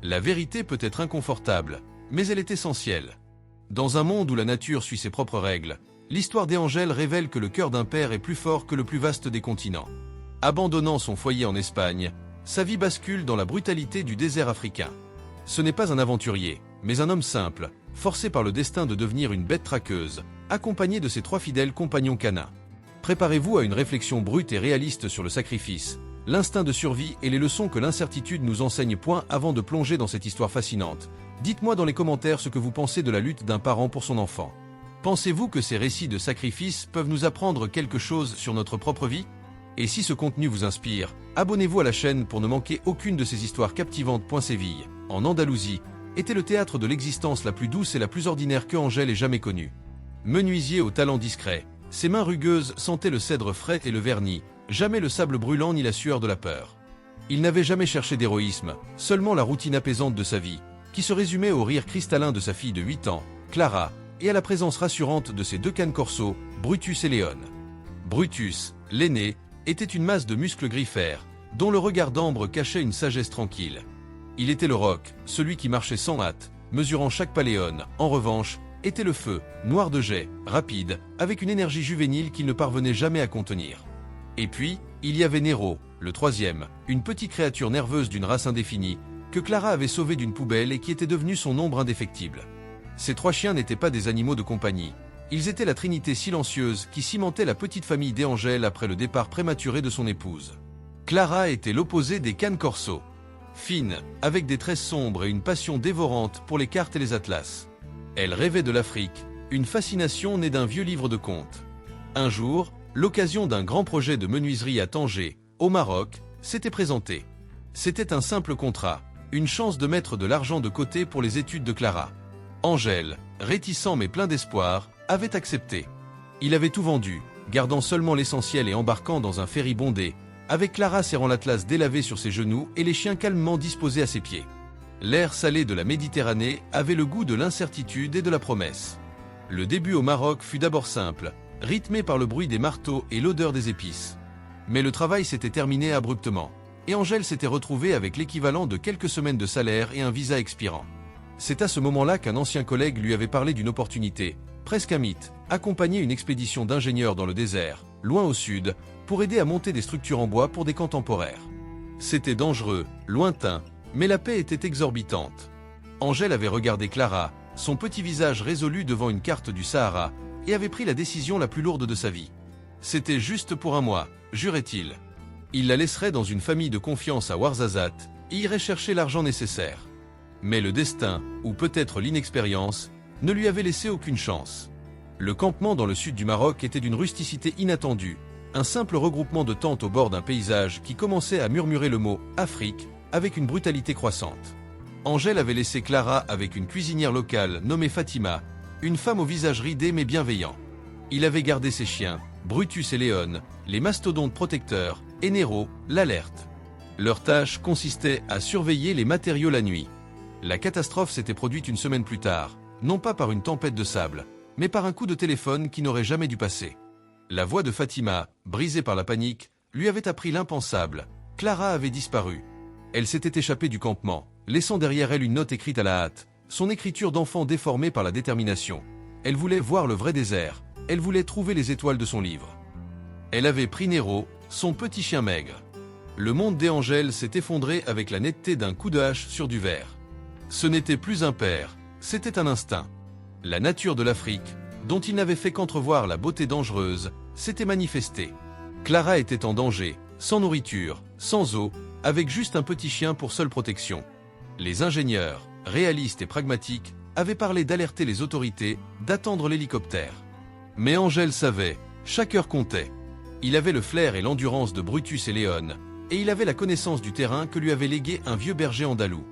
La vérité peut être inconfortable, mais elle est essentielle. Dans un monde où la nature suit ses propres règles, l'histoire d'Angel révèle que le cœur d'un père est plus fort que le plus vaste des continents. Abandonnant son foyer en Espagne, sa vie bascule dans la brutalité du désert africain. Ce n'est pas un aventurier, mais un homme simple, forcé par le destin de devenir une bête traqueuse, accompagné de ses 3 fidèles compagnons canins. Préparez-vous à une réflexion brute et réaliste sur le sacrifice, l'instinct de survie et les leçons que l'incertitude nous enseigne. Avant de plonger dans cette histoire fascinante, dites-moi dans les commentaires ce que vous pensez de la lutte d'un parent pour son enfant. Pensez-vous que ces récits de sacrifice peuvent nous apprendre quelque chose sur notre propre vie? Et si ce contenu vous inspire, abonnez-vous à la chaîne pour ne manquer aucune de ces histoires captivantes. Séville, en Andalousie, était le théâtre de l'existence la plus douce et la plus ordinaire que Angel ait jamais connue. Menuisier au talent discret, ses mains rugueuses sentaient le cèdre frais et le vernis, jamais le sable brûlant ni la sueur de la peur. Il n'avait jamais cherché d'héroïsme, seulement la routine apaisante de sa vie, qui se résumait au rire cristallin de sa fille de 8 ans, Clara, et à la présence rassurante de ses 2 canes corso, Brutus et Léon. Brutus, l'aîné, était une masse de muscles griffères, dont le regard d'ambre cachait une sagesse tranquille. Il était le roc, celui qui marchait sans hâte, mesurant chaque pas. Léon, en revanche, était le feu, noir de jet, rapide, avec une énergie juvénile qu'il ne parvenait jamais à contenir. Et puis, il y avait Nero, le 3e, une petite créature nerveuse d'une race indéfinie, que Clara avait sauvée d'une poubelle et qui était devenue son ombre indéfectible. Ces 3 chiens n'étaient pas des animaux de compagnie. Ils étaient la trinité silencieuse qui cimentait la petite famille d'Angel après le départ prématuré de son épouse. Clara était l'opposé des canes corso. Fine, avec des traits sombres et une passion dévorante pour les cartes et les atlas. Elle rêvait de l'Afrique, une fascination née d'un vieux livre de contes. Un jour, l'occasion d'un grand projet de menuiserie à Tanger, au Maroc, s'était présentée. C'était un simple contrat, une chance de mettre de l'argent de côté pour les études de Clara. Angel, réticent mais plein d'espoir, avait accepté. Il avait tout vendu, gardant seulement l'essentiel et embarquant dans un ferry bondé, avec Clara serrant l'atlas délavé sur ses genoux et les chiens calmement disposés à ses pieds. L'air salé de la Méditerranée avait le goût de l'incertitude et de la promesse. Le début au Maroc fut d'abord simple, rythmé par le bruit des marteaux et l'odeur des épices. Mais le travail s'était terminé abruptement, et Angel s'était retrouvé avec l'équivalent de quelques semaines de salaire et un visa expirant. C'est à ce moment-là qu'un ancien collègue lui avait parlé d'une opportunité, presque un mythe, accompagner une expédition d'ingénieurs dans le désert, loin au sud, pour aider à monter des structures en bois pour des camps temporaires. C'était dangereux, lointain, mais la paie était exorbitante. Angel avait regardé Clara, son petit visage résolu devant une carte du Sahara, et avait pris la décision la plus lourde de sa vie. C'était juste pour un mois, jurait-il. Il la laisserait dans une famille de confiance à Ouarzazate, et irait chercher l'argent nécessaire. Mais le destin, ou peut-être l'inexpérience, ne lui avait laissé aucune chance. Le campement dans le sud du Maroc était d'une rusticité inattendue, un simple regroupement de tentes au bord d'un paysage qui commençait à murmurer le mot « Afrique » avec une brutalité croissante. Angel avait laissé Clara avec une cuisinière locale nommée Fatima, une femme au visage ridé mais bienveillant. Il avait gardé ses chiens, Brutus et Léon, les mastodontes protecteurs, et Nero, l'alerte. Leur tâche consistait à surveiller les matériaux la nuit. La catastrophe s'était produite une semaine plus tard, non pas par une tempête de sable, mais par un coup de téléphone qui n'aurait jamais dû passer. La voix de Fatima, brisée par la panique, lui avait appris l'impensable. Clara avait disparu. Elle s'était échappée du campement, laissant derrière elle une note écrite à la hâte, son écriture d'enfant déformée par la détermination. Elle voulait voir le vrai désert, elle voulait trouver les étoiles de son livre. Elle avait pris Nero, son petit chien maigre. Le monde d'Angel s'est effondré avec la netteté d'un coup de hache sur du verre. Ce n'était plus un père, c'était un instinct. La nature de l'Afrique, dont il n'avait fait qu'entrevoir la beauté dangereuse, s'était manifestée. Clara était en danger, sans nourriture, sans eau, avec juste un petit chien pour seule protection. Les ingénieurs, réalistes et pragmatiques, avaient parlé d'alerter les autorités, d'attendre l'hélicoptère. Mais Angel savait, chaque heure comptait. Il avait le flair et l'endurance de Brutus et Léon, et il avait la connaissance du terrain que lui avait légué un vieux berger andalou.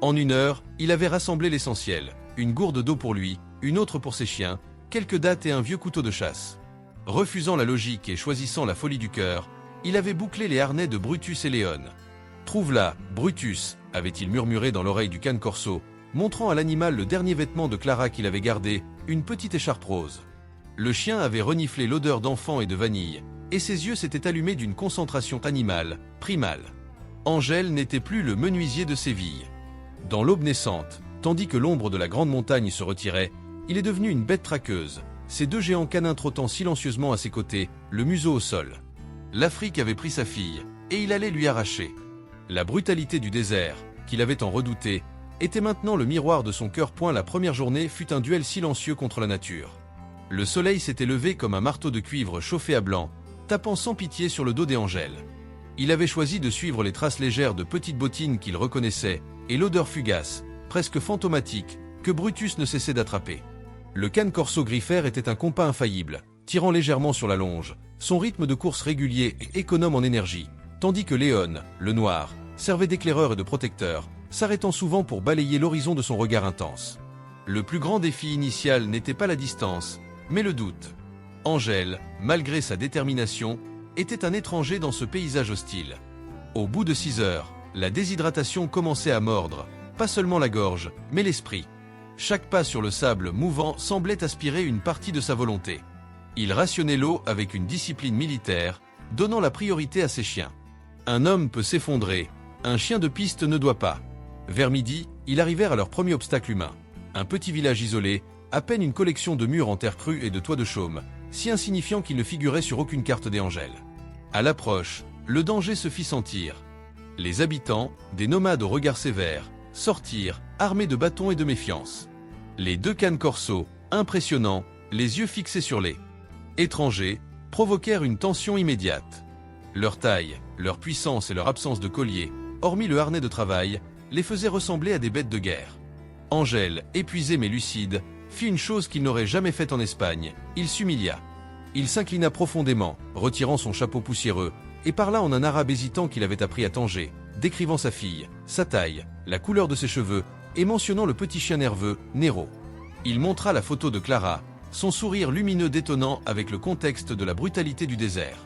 En une heure, il avait rassemblé l'essentiel, une gourde d'eau pour lui, une autre pour ses chiens, quelques dattes et un vieux couteau de chasse. Refusant la logique et choisissant la folie du cœur, il avait bouclé les harnais de Brutus et Léon. « Trouve-la, Brutus » avait-il murmuré dans l'oreille du cane corso, montrant à l'animal le dernier vêtement de Clara qu'il avait gardé, une petite écharpe rose. Le chien avait reniflé l'odeur d'enfant et de vanille, et ses yeux s'étaient allumés d'une concentration animale, primale. Angel n'était plus le menuisier de Séville. Dans l'aube naissante, tandis que l'ombre de la grande montagne se retirait, il est devenu une bête traqueuse, ses deux géants canins trottant silencieusement à ses côtés, le museau au sol. L'Afrique avait pris sa fille, et il allait lui arracher. La brutalité du désert, qu'il avait tant redouté, était maintenant le miroir de son cœur. La première journée fut un duel silencieux contre la nature. Le soleil s'était levé comme un marteau de cuivre chauffé à blanc, tapant sans pitié sur le dos des Angèle. Il avait choisi de suivre les traces légères de petites bottines qu'il reconnaissait, et l'odeur fugace, presque fantomatique, que Brutus ne cessait d'attraper. Le Cane Corso Griffère était un compas infaillible, tirant légèrement sur la longe, son rythme de course régulier et économe en énergie, tandis que Léon, le noir, servait d'éclaireur et de protecteur, s'arrêtant souvent pour balayer l'horizon de son regard intense. Le plus grand défi initial n'était pas la distance, mais le doute. Angèle, malgré sa détermination, était un étranger dans ce paysage hostile. Au bout de 6 heures, la déshydratation commençait à mordre, pas seulement la gorge, mais l'esprit. Chaque pas sur le sable mouvant semblait aspirer une partie de sa volonté. Il rationnait l'eau avec une discipline militaire, donnant la priorité à ses chiens. Un homme peut s'effondrer, un chien de piste ne doit pas. Vers midi, ils arrivèrent à leur premier obstacle humain. Un petit village isolé, à peine une collection de murs en terre crue et de toits de chaume, si insignifiant qu'il ne figurait sur aucune carte des Angèle. À l'approche, le danger se fit sentir. Les habitants, des nomades au regard sévère, sortirent, armés de bâtons et de méfiance. Les deux Cane Corso, impressionnants, les yeux fixés sur les étrangers, provoquèrent une tension immédiate. Leur taille, leur puissance et leur absence de collier, hormis le harnais de travail, les faisaient ressembler à des bêtes de guerre. Angèle, épuisé mais lucide, fit une chose qu'il n'aurait jamais faite en Espagne, il s'humilia. Il s'inclina profondément, retirant son chapeau poussiéreux, et parla en un arabe hésitant qu'il avait appris à Tanger, décrivant sa fille, sa taille, la couleur de ses cheveux, et mentionnant le petit chien nerveux, Nero. Il montra la photo de Clara, son sourire lumineux détonnant avec le contexte de la brutalité du désert.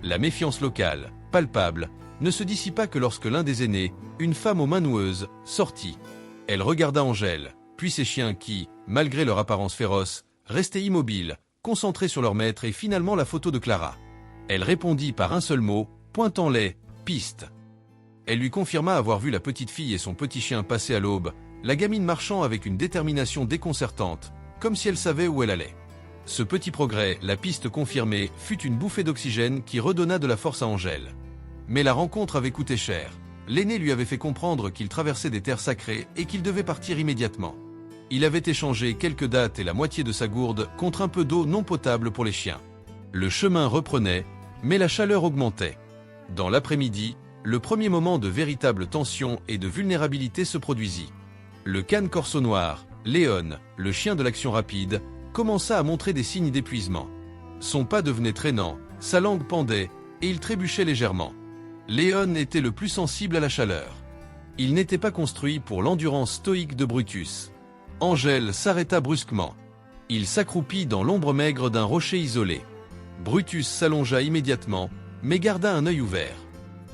La méfiance locale, palpable, ne se dissipa que lorsque l'un des aînés, une femme aux mains noueuses, sortit. Elle regarda Angèle, puis ses chiens qui, malgré leur apparence féroce, restaient immobiles, concentrés sur leur maître et finalement la photo de Clara. Elle répondit par un seul mot, pointant les pistes. Elle lui confirma avoir vu la petite fille et son petit chien passer à l'aube, la gamine marchant avec une détermination déconcertante, comme si elle savait où elle allait. Ce petit progrès, la piste confirmée, fut une bouffée d'oxygène qui redonna de la force à Angèle. Mais la rencontre avait coûté cher. L'aîné lui avait fait comprendre qu'il traversait des terres sacrées et qu'il devait partir immédiatement. Il avait échangé quelques dattes et la moitié de sa gourde contre un peu d'eau non potable pour les chiens. Le chemin reprenait, mais la chaleur augmentait. Dans l'après-midi, le premier moment de véritable tension et de vulnérabilité se produisit. Le Cane Corso noir, Léon, le chien de l'action rapide, commença à montrer des signes d'épuisement. Son pas devenait traînant, sa langue pendait, et il trébuchait légèrement. Léon était le plus sensible à la chaleur. Il n'était pas construit pour l'endurance stoïque de Brutus. Angèle s'arrêta brusquement. Il s'accroupit dans l'ombre maigre d'un rocher isolé. Brutus s'allongea immédiatement, mais garda un œil ouvert.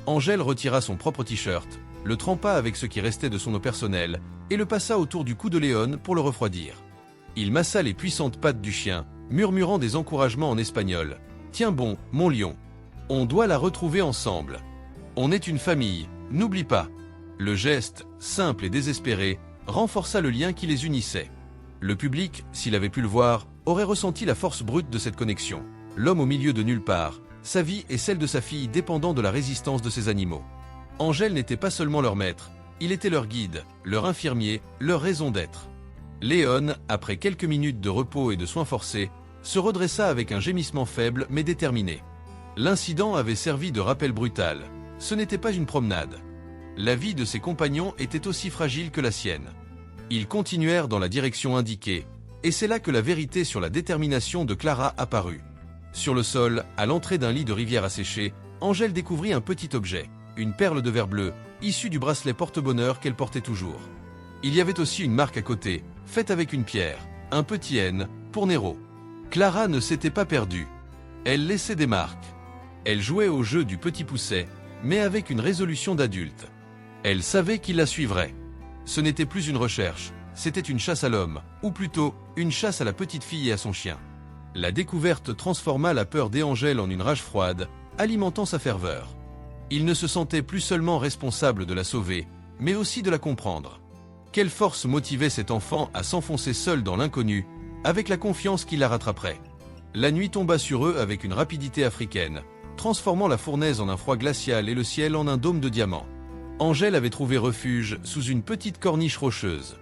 Angèle retira son propre t-shirt, le trempa avec ce qui restait de son eau personnelle, et le passa autour du cou de Léon pour le refroidir. Il massa les puissantes pattes du chien, murmurant des encouragements en espagnol. « Tiens bon, mon lion. On doit la retrouver ensemble. On est une famille, n'oublie pas. » Le geste, simple et désespéré, renforça le lien qui les unissait. Le public, s'il avait pu le voir, aurait ressenti la force brute de cette connexion. L'homme au milieu de nulle part, sa vie et celle de sa fille dépendant de la résistance de ces animaux. Angèle n'était pas seulement leur maître, il était leur guide, leur infirmier, leur raison d'être. Léon, après quelques minutes de repos et de soins forcés, se redressa avec un gémissement faible mais déterminé. L'incident avait servi de rappel brutal. Ce n'était pas une promenade. La vie de ses compagnons était aussi fragile que la sienne. Ils continuèrent dans la direction indiquée, et c'est là que la vérité sur la détermination de Clara apparut. Sur le sol, à l'entrée d'un lit de rivière asséché, Angèle découvrit un petit objet, une perle de verre bleu, issue du bracelet porte-bonheur qu'elle portait toujours. Il y avait aussi une marque à côté, faite avec une pierre, un petit N, pour Nero. Clara ne s'était pas perdue. Elle laissait des marques. Elle jouait au jeu du petit pousset, mais avec une résolution d'adulte. Elle savait qu'il la suivrait. Ce n'était plus une recherche, c'était une chasse à l'homme, ou plutôt, une chasse à la petite fille et à son chien. La découverte transforma la peur d'Angèle en une rage froide, alimentant sa ferveur. Il ne se sentait plus seulement responsable de la sauver, mais aussi de la comprendre. Quelle force motivait cet enfant à s'enfoncer seul dans l'inconnu, avec la confiance qu'il la rattraperait. La nuit tomba sur eux avec une rapidité africaine, transformant la fournaise en un froid glacial et le ciel en un dôme de diamants. Angèle avait trouvé refuge sous une petite corniche rocheuse.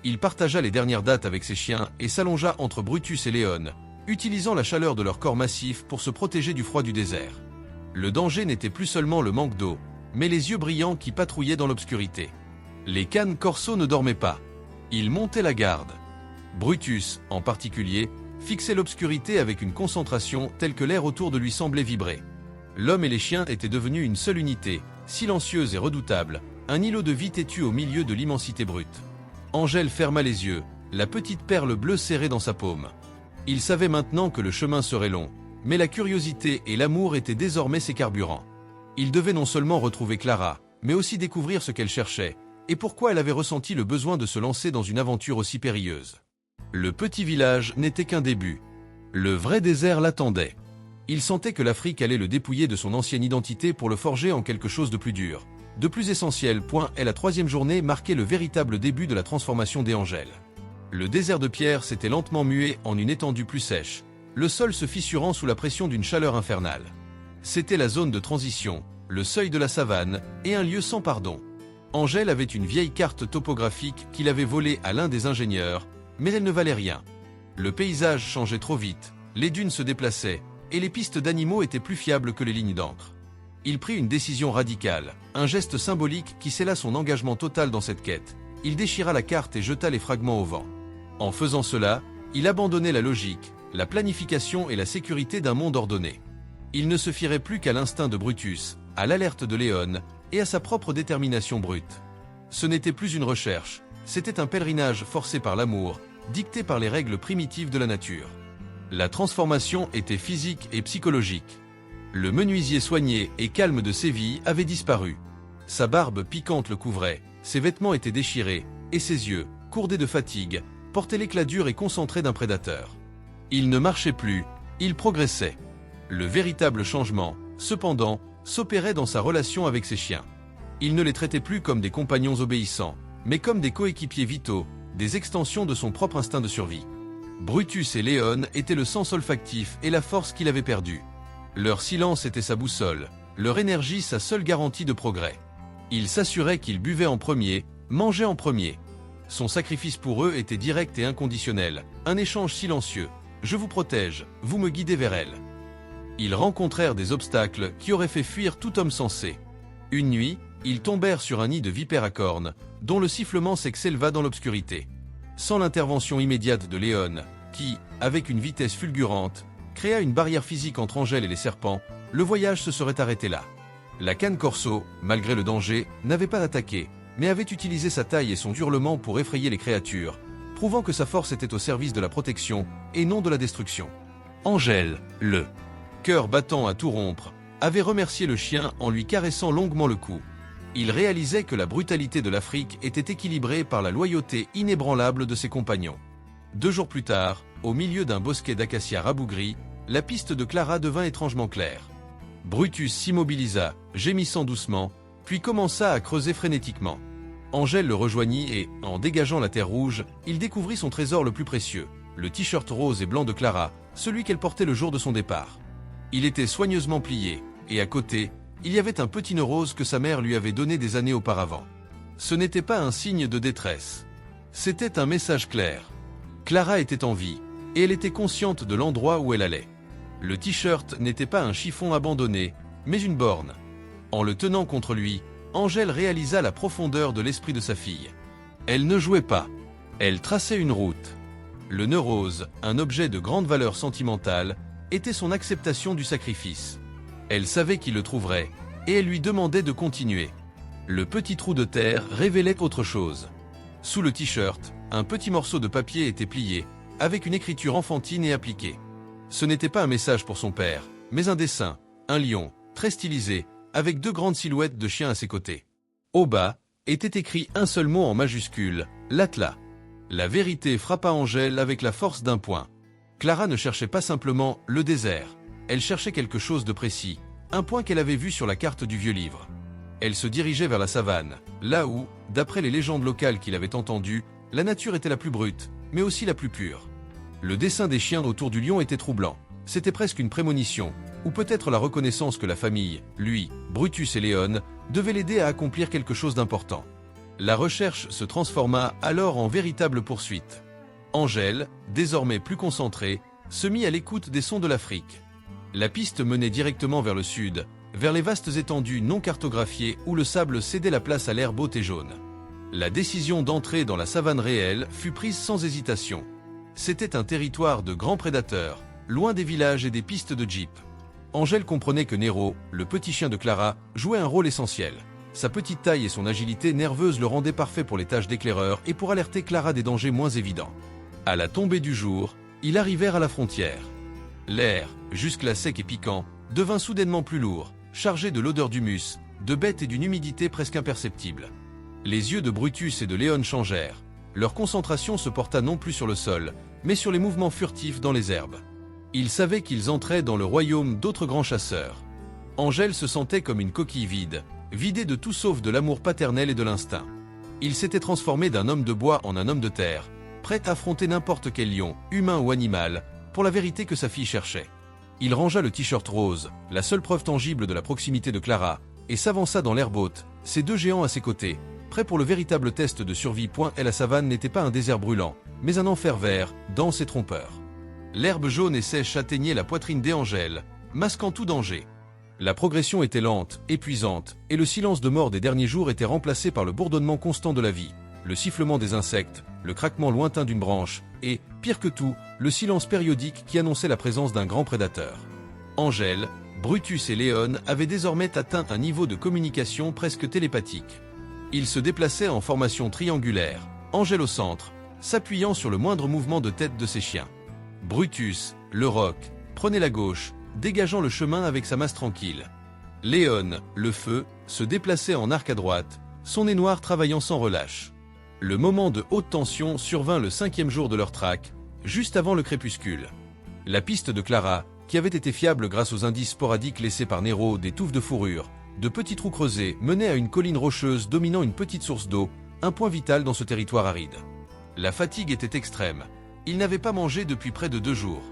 Il partagea les dernières dates avec ses chiens et s'allongea entre Brutus et Léon, utilisant la chaleur de leur corps massif pour se protéger du froid du désert. Le danger n'était plus seulement le manque d'eau, mais les yeux brillants qui patrouillaient dans l'obscurité. Les cannes corso ne dormaient pas. Ils montaient la garde. Brutus, en particulier, fixait l'obscurité avec une concentration telle que l'air autour de lui semblait vibrer. L'homme et les chiens étaient devenus une seule unité, silencieuse et redoutable, un îlot de vie têtu au milieu de l'immensité brute. Angèle ferma les yeux, la petite perle bleue serrée dans sa paume. Il savait maintenant que le chemin serait long, mais la curiosité et l'amour étaient désormais ses carburants. Il devait non seulement retrouver Clara, mais aussi découvrir ce qu'elle cherchait, et pourquoi elle avait ressenti le besoin de se lancer dans une aventure aussi périlleuse. Le petit village n'était qu'un début. Le vrai désert l'attendait. Il sentait que l'Afrique allait le dépouiller de son ancienne identité pour le forger en quelque chose de plus dur, de plus essentiel. Et la 3e journée marquait le véritable début de la transformation des Angèle. Le désert de pierre s'était lentement mué en une étendue plus sèche, le sol se fissurant sous la pression d'une chaleur infernale. C'était la zone de transition, le seuil de la savane, et un lieu sans pardon. Angèle avait une vieille carte topographique qu'il avait volée à l'un des ingénieurs, mais elle ne valait rien. Le paysage changeait trop vite, les dunes se déplaçaient, et les pistes d'animaux étaient plus fiables que les lignes d'encre. Il prit une décision radicale, un geste symbolique qui scella son engagement total dans cette quête. Il déchira la carte et jeta les fragments au vent. En faisant cela, il abandonnait la logique, la planification et la sécurité d'un monde ordonné. Il ne se fierait plus qu'à l'instinct de Brutus, à l'alerte de Léon, et à sa propre détermination brute. Ce n'était plus une recherche, c'était un pèlerinage forcé par l'amour, dicté par les règles primitives de la nature. La transformation était physique et psychologique. Le menuisier soigné et calme de Séville avait disparu. Sa barbe piquante le couvrait, ses vêtements étaient déchirés, et ses yeux, courdés de fatigue, portaient l'éclat dur et concentré d'un prédateur. Il ne marchait plus, il progressait. Le véritable changement, cependant, s'opérait dans sa relation avec ses chiens. Il ne les traitait plus comme des compagnons obéissants, mais comme des coéquipiers vitaux, des extensions de son propre instinct de survie. Brutus et Léon étaient le sens olfactif et la force qu'il avait perdue. Leur silence était sa boussole, leur énergie sa seule garantie de progrès. Il s'assurait qu'il buvait en premier, mangeait en premier. Son sacrifice pour eux était direct et inconditionnel, un échange silencieux. Je vous protège, vous me guidez vers elle. Ils rencontrèrent des obstacles qui auraient fait fuir tout homme sensé. Une nuit, ils tombèrent sur un nid de vipères à cornes, dont le sifflement s'éleva dans l'obscurité. Sans l'intervention immédiate de Léon, qui, avec une vitesse fulgurante, créa une barrière physique entre Angèle et les serpents, le voyage se serait arrêté là. La canne corso, malgré le danger, n'avait pas attaqué, mais avait utilisé sa taille et son hurlement pour effrayer les créatures, prouvant que sa force était au service de la protection et non de la destruction. Angèle, le cœur battant à tout rompre, avait remercié le chien en lui caressant longuement le cou. Il réalisait que la brutalité de l'Afrique était équilibrée par la loyauté inébranlable de ses compagnons. 2 jours plus tard, au milieu d'un bosquet d'acacias rabougris, la piste de Clara devint étrangement claire. Brutus s'immobilisa, gémissant doucement, puis commença à creuser frénétiquement. Angèle le rejoignit et, en dégageant la terre rouge, il découvrit son trésor le plus précieux, le t-shirt rose et blanc de Clara, celui qu'elle portait le jour de son départ. Il était soigneusement plié, et à côté, il y avait un petit nœud rose que sa mère lui avait donné des années auparavant. Ce n'était pas un signe de détresse. C'était un message clair. Clara était en vie, et elle était consciente de l'endroit où elle allait. Le t-shirt n'était pas un chiffon abandonné, mais une borne. En le tenant contre lui, Angèle réalisa la profondeur de l'esprit de sa fille. Elle ne jouait pas. Elle traçait une route. Le nœud rose, un objet de grande valeur sentimentale, était son acceptation du sacrifice. Elle savait qu'il le trouverait, et elle lui demandait de continuer. Le petit trou de terre révélait autre chose. Sous le t-shirt, un petit morceau de papier était plié, avec une écriture enfantine et appliquée. Ce n'était pas un message pour son père, mais un dessin, un lion, très stylisé, avec 2 grandes silhouettes de chiens à ses côtés. Au bas, était écrit un seul mot en majuscule, l'Atlas. La vérité frappa Angèle avec la force d'un poing. Clara ne cherchait pas simplement le désert, elle cherchait quelque chose de précis, un point qu'elle avait vu sur la carte du vieux livre. Elle se dirigeait vers la savane, là où, d'après les légendes locales qu'il avait entendues, la nature était la plus brute, mais aussi la plus pure. Le dessin des chiens autour du lion était troublant. C'était presque une prémonition, ou peut-être la reconnaissance que la famille, lui, Brutus et Léon, devait l'aider à accomplir quelque chose d'important. La recherche se transforma alors en véritable poursuite. Angèle, désormais plus concentrée, se mit à l'écoute des sons de l'Afrique. La piste menait directement vers le sud, vers les vastes étendues non cartographiées où le sable cédait la place à l'herbe haute et jaune. La décision d'entrer dans la savane réelle fut prise sans hésitation. C'était un territoire de grands prédateurs, loin des villages et des pistes de jeep. Angèle comprenait que Nero, le petit chien de Clara, jouait un rôle essentiel. Sa petite taille et son agilité nerveuse le rendaient parfait pour les tâches d'éclaireur et pour alerter Clara des dangers moins évidents. À la tombée du jour, ils arrivèrent à la frontière. L'air, jusque-là sec et piquant, devint soudainement plus lourd, chargé de l'odeur d'humus, de bêtes et d'une humidité presque imperceptible. Les yeux de Brutus et de Léon changèrent. Leur concentration se porta non plus sur le sol, mais sur les mouvements furtifs dans les herbes. Ils savaient qu'ils entraient dans le royaume d'autres grands chasseurs. Angèle se sentait comme une coquille vide, vidée de tout sauf de l'amour paternel et de l'instinct. Il s'était transformé d'un homme de bois en un homme de terre, prêt à affronter n'importe quel lion, humain ou animal, pour la vérité que sa fille cherchait. Il rangea le t-shirt rose, la seule preuve tangible de la proximité de Clara, et s'avança dans l'herbe haute, ses deux géants à ses côtés, prêts pour le véritable test de survie. Et la savane n'était pas un désert brûlant, mais un enfer vert, dense et trompeur. L'herbe jaune et sèche atteignait la poitrine d'Angèle, masquant tout danger. La progression était lente, épuisante, et le silence de mort des derniers jours était remplacé par le bourdonnement constant de la vie, le sifflement des insectes, le craquement lointain d'une branche, et, pire que tout, le silence périodique qui annonçait la présence d'un grand prédateur. Angèle, Brutus et Léon avaient désormais atteint un niveau de communication presque télépathique. Ils se déplaçaient en formation triangulaire, Angèle au centre, s'appuyant sur le moindre mouvement de tête de ses chiens. Brutus, le roc, prenait la gauche, dégageant le chemin avec sa masse tranquille. Léon, le feu, se déplaçait en arc à droite, son nez noir travaillant sans relâche. Le moment de haute tension survint le 5e jour de leur traque, juste avant le crépuscule. La piste de Clara, qui avait été fiable grâce aux indices sporadiques laissés par Nero, des touffes de fourrure, de petits trous creusés, menait à une colline rocheuse dominant une petite source d'eau, un point vital dans ce territoire aride. La fatigue était extrême. Ils n'avaient pas mangé depuis près de 2 jours.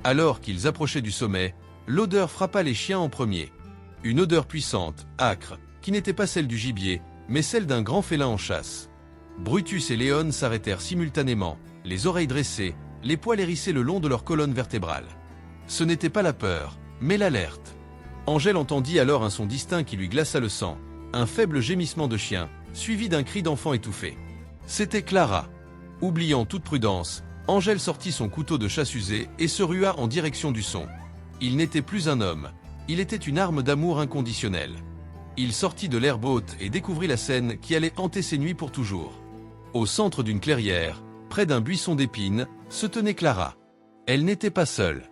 Alors qu'ils approchaient du sommet, l'odeur frappa les chiens en premier. Une odeur puissante, âcre, qui n'était pas celle du gibier, mais celle d'un grand félin en chasse. Brutus et Léon s'arrêtèrent simultanément, les oreilles dressées, les poils hérissés le long de leur colonne vertébrale. Ce n'était pas la peur, mais l'alerte. Angèle entendit alors un son distinct qui lui glaça le sang, un faible gémissement de chien, suivi d'un cri d'enfant étouffé. C'était Clara. Oubliant toute prudence, Angèle sortit son couteau de chasse usé et se rua en direction du son. Il n'était plus un homme, il était une arme d'amour inconditionnelle. Il sortit de l'herbe haute et découvrit la scène qui allait hanter ses nuits pour toujours. Au centre d'une clairière, près d'un buisson d'épines, se tenait Clara. Elle n'était pas seule.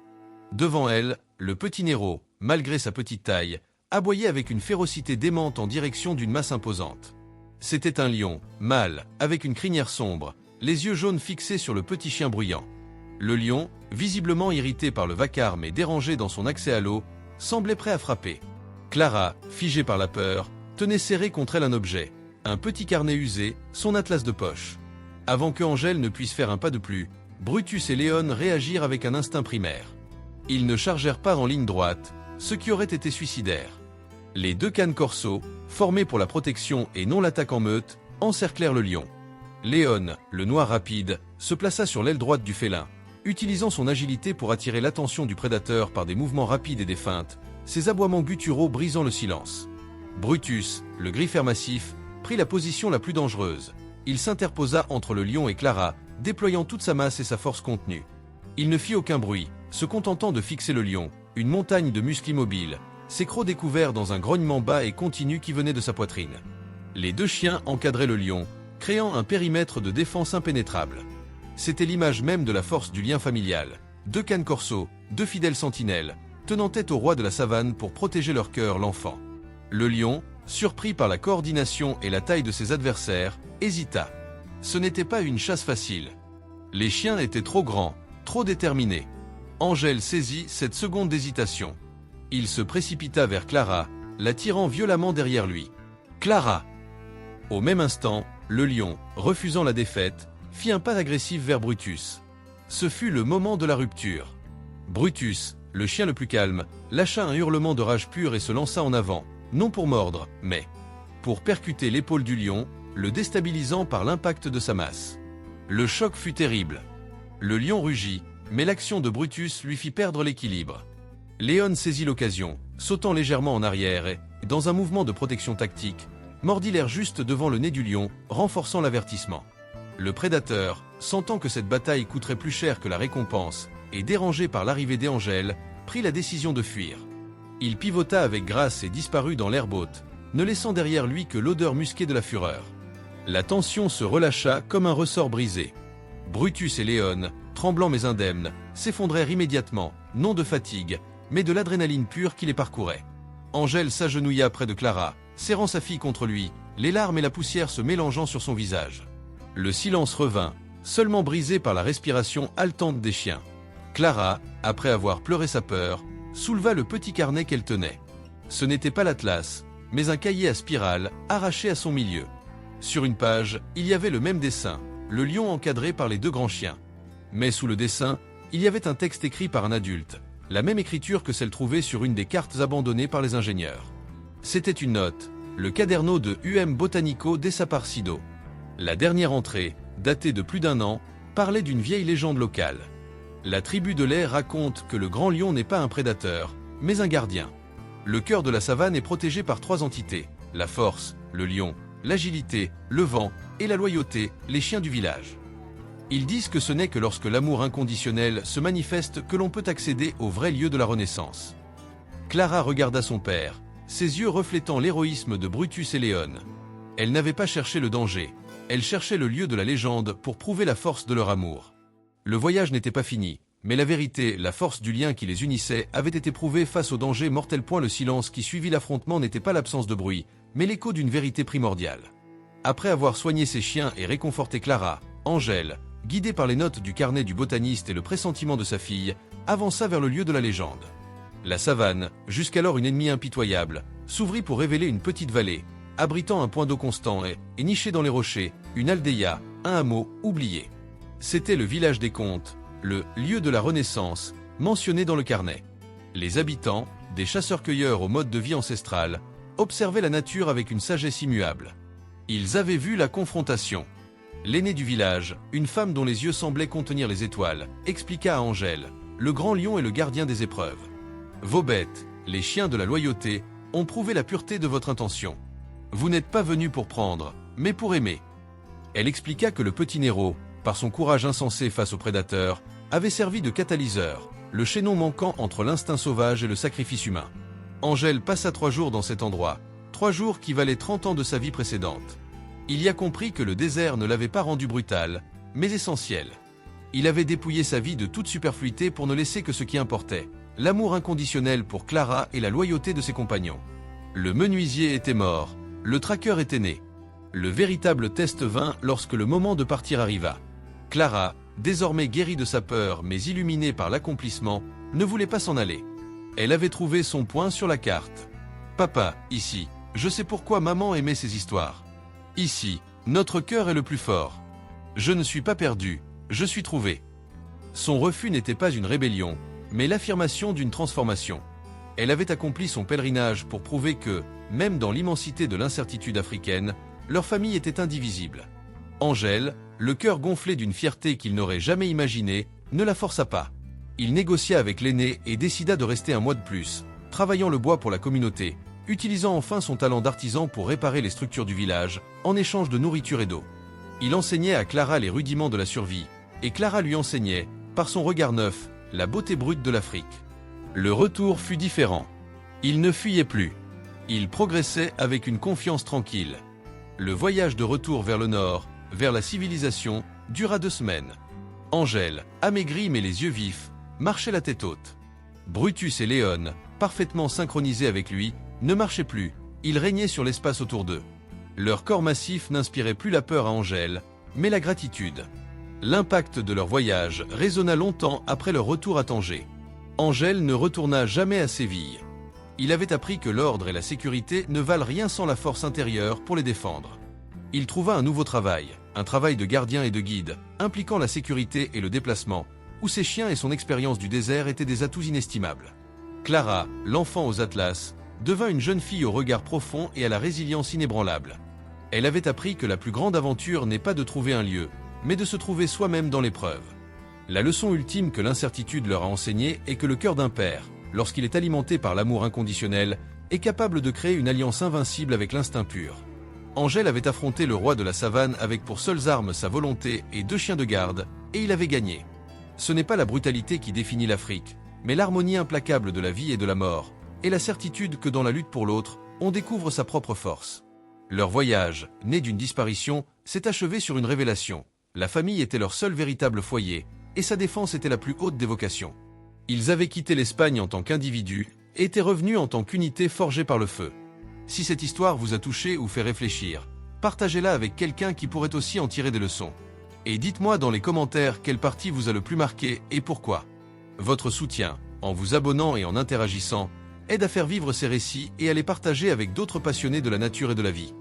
Devant elle, le petit Nero, malgré sa petite taille, aboyait avec une férocité démente en direction d'une masse imposante. C'était un lion, mâle, avec une crinière sombre, les yeux jaunes fixés sur le petit chien bruyant. Le lion, visiblement irrité par le vacarme et dérangé dans son accès à l'eau, semblait prêt à frapper. Clara, figée par la peur, tenait serré contre elle un objet, un petit carnet usé, son atlas de poche. Avant que Angèle ne puisse faire un pas de plus, Brutus et Léon réagirent avec un instinct primaire. Ils ne chargèrent pas en ligne droite, ce qui aurait été suicidaire. Les 2 cannes corso, formés pour la protection et non l'attaque en meute, encerclèrent le lion. Léon, le noir rapide, se plaça sur l'aile droite du félin, utilisant son agilité pour attirer l'attention du prédateur par des mouvements rapides et des feintes, ses aboiements gutturaux brisant le silence. Brutus, le griffeur massif, prit la position la plus dangereuse. Il s'interposa entre le lion et Clara, déployant toute sa masse et sa force contenue. Il ne fit aucun bruit, se contentant de fixer le lion, une montagne de muscles immobiles, ses crocs découverts dans un grognement bas et continu qui venait de sa poitrine. Les 2 chiens encadraient le lion, créant un périmètre de défense impénétrable. C'était l'image même de la force du lien familial. 2 cannes corso, 2 fidèles sentinelles, tenant tête au roi de la savane pour protéger leur cœur, l'enfant. Le lion, surpris par la coordination et la taille de ses adversaires, hésita. Ce n'était pas une chasse facile. Les chiens étaient trop grands, trop déterminés. Angèle saisit cette seconde d'hésitation. Il se précipita vers Clara, la tirant violemment derrière lui. Clara. Au même instant, le lion, refusant la défaite, fit un pas agressif vers Brutus. Ce fut le moment de la rupture. Brutus, le chien le plus calme, lâcha un hurlement de rage pure et se lança en avant, non pour mordre, mais pour percuter l'épaule du lion, le déstabilisant par l'impact de sa masse. Le choc fut terrible. Le lion rugit, mais l'action de Brutus lui fit perdre l'équilibre. Léon saisit l'occasion, sautant légèrement en arrière et, dans un mouvement de protection tactique, mordit l'air juste devant le nez du lion, renforçant l'avertissement. Le prédateur, sentant que cette bataille coûterait plus cher que la récompense, et dérangé par l'arrivée d'Angèle, prit la décision de fuir. Il pivota avec grâce et disparut dans l'herbe haute, ne laissant derrière lui que l'odeur musquée de la fureur. La tension se relâcha comme un ressort brisé. Brutus et Léon, tremblants mais indemnes, s'effondrèrent immédiatement, non de fatigue, mais de l'adrénaline pure qui les parcourait. Angèle s'agenouilla près de Clara, serrant sa fille contre lui, les larmes et la poussière se mélangeant sur son visage. Le silence revint, seulement brisé par la respiration haletante des chiens. Clara, après avoir pleuré sa peur, souleva le petit carnet qu'elle tenait. Ce n'était pas l'atlas, mais un cahier à spirale, arraché à son milieu. Sur une page, il y avait le même dessin, le lion encadré par les deux grands chiens. Mais sous le dessin, il y avait un texte écrit par un adulte, la même écriture que celle trouvée sur une des cartes abandonnées par les ingénieurs. C'était une note, le Quaderno de Botanico Desaparecido. La dernière entrée, datée de plus d'1 an, parlait d'une vieille légende locale. La tribu de l'air raconte que le grand lion n'est pas un prédateur, mais un gardien. Le cœur de la savane est protégé par 3 entités, la force, le lion, l'agilité, le vent, et la loyauté, les chiens du village. Ils disent que ce n'est que lorsque l'amour inconditionnel se manifeste que l'on peut accéder au vrai lieu de la Renaissance. Clara regarda son père, ses yeux reflétant l'héroïsme de Brutus et Léon. Elle n'avait pas cherché le danger, elle cherchait le lieu de la légende pour prouver la force de leur amour. Le voyage n'était pas fini, mais la vérité, la force du lien qui les unissait avait été prouvée face au danger mortel. Le silence qui suivit l'affrontement n'était pas l'absence de bruit, mais l'écho d'une vérité primordiale. Après avoir soigné ses chiens et réconforté Clara, Angèle, guidée par les notes du carnet du botaniste et le pressentiment de sa fille, avança vers le lieu de la légende. La savane, jusqu'alors une ennemie impitoyable, s'ouvrit pour révéler une petite vallée, abritant un point d'eau constant et nichée dans les rochers, une aldeia, un hameau oublié. C'était le village des contes, le lieu de la Renaissance, mentionné dans le carnet. Les habitants, des chasseurs-cueilleurs au mode de vie ancestral, observaient la nature avec une sagesse immuable. Ils avaient vu la confrontation. L'aînée du village, une femme dont les yeux semblaient contenir les étoiles, expliqua à Angèle, le grand lion est le gardien des épreuves. Vos bêtes, les chiens de la loyauté, ont prouvé la pureté de votre intention. Vous n'êtes pas venus pour prendre, mais pour aimer. Elle expliqua que le petit Nero, par son courage insensé face aux prédateurs, avait servi de catalyseur, le chaînon manquant entre l'instinct sauvage et le sacrifice humain. Angèle passa 3 jours dans cet endroit, 3 jours qui valaient 30 ans de sa vie précédente. Il y a compris que le désert ne l'avait pas rendu brutal, mais essentiel. Il avait dépouillé sa vie de toute superfluité pour ne laisser que ce qui importait, l'amour inconditionnel pour Clara et la loyauté de ses compagnons. Le menuisier était mort, le traqueur était né. Le véritable test vint lorsque le moment de partir arriva. Clara, désormais guérie de sa peur mais illuminée par l'accomplissement, ne voulait pas s'en aller. Elle avait trouvé son point sur la carte. Papa, ici, je sais pourquoi maman aimait ces histoires. Ici, notre cœur est le plus fort. Je ne suis pas perdu, je suis trouvé. Son refus n'était pas une rébellion, mais l'affirmation d'une transformation. Elle avait accompli son pèlerinage pour prouver que, même dans l'immensité de l'incertitude africaine, leur famille était indivisible. Angèle, le cœur gonflé d'une fierté qu'il n'aurait jamais imaginée, ne la força pas. Il négocia avec l'aîné et décida de rester 1 mois de plus, travaillant le bois pour la communauté, utilisant enfin son talent d'artisan pour réparer les structures du village, en échange de nourriture et d'eau. Il enseignait à Clara les rudiments de la survie, et Clara lui enseignait, par son regard neuf, la beauté brute de l'Afrique. Le retour fut différent. Il ne fuyait plus. Il progressait avec une confiance tranquille. Le voyage de retour vers le nord, vers la civilisation, dura 2 semaines. Angèle, amaigrie mais les yeux vifs, marchait la tête haute. Brutus et Léon, parfaitement synchronisés avec lui, ne marchaient plus, ils régnaient sur l'espace autour d'eux. Leur corps massif n'inspirait plus la peur à Angèle, mais la gratitude. L'impact de leur voyage résonna longtemps après leur retour à Tanger. Angèle ne retourna jamais à Séville. Il avait appris que l'ordre et la sécurité ne valent rien sans la force intérieure pour les défendre. Il trouva un nouveau travail, un travail de gardien et de guide, impliquant la sécurité et le déplacement, où ses chiens et son expérience du désert étaient des atouts inestimables. Clara, l'enfant aux atlas, devint une jeune fille au regard profond et à la résilience inébranlable. Elle avait appris que la plus grande aventure n'est pas de trouver un lieu, mais de se trouver soi-même dans l'épreuve. La leçon ultime que l'incertitude leur a enseignée est que le cœur d'un père, lorsqu'il est alimenté par l'amour inconditionnel, est capable de créer une alliance invincible avec l'instinct pur. Angèle avait affronté le roi de la savane avec pour seules armes sa volonté et 2 chiens de garde, et il avait gagné. Ce n'est pas la brutalité qui définit l'Afrique, mais l'harmonie implacable de la vie et de la mort, et la certitude que dans la lutte pour l'autre, on découvre sa propre force. Leur voyage, né d'une disparition, s'est achevé sur une révélation. La famille était leur seul véritable foyer, et sa défense était la plus haute des vocations. Ils avaient quitté l'Espagne en tant qu'individus, et étaient revenus en tant qu'unité forgée par le feu. Si cette histoire vous a touché ou fait réfléchir, partagez-la avec quelqu'un qui pourrait aussi en tirer des leçons. Et dites-moi dans les commentaires quelle partie vous a le plus marqué et pourquoi. Votre soutien, en vous abonnant et en interagissant, aide à faire vivre ces récits et à les partager avec d'autres passionnés de la nature et de la vie.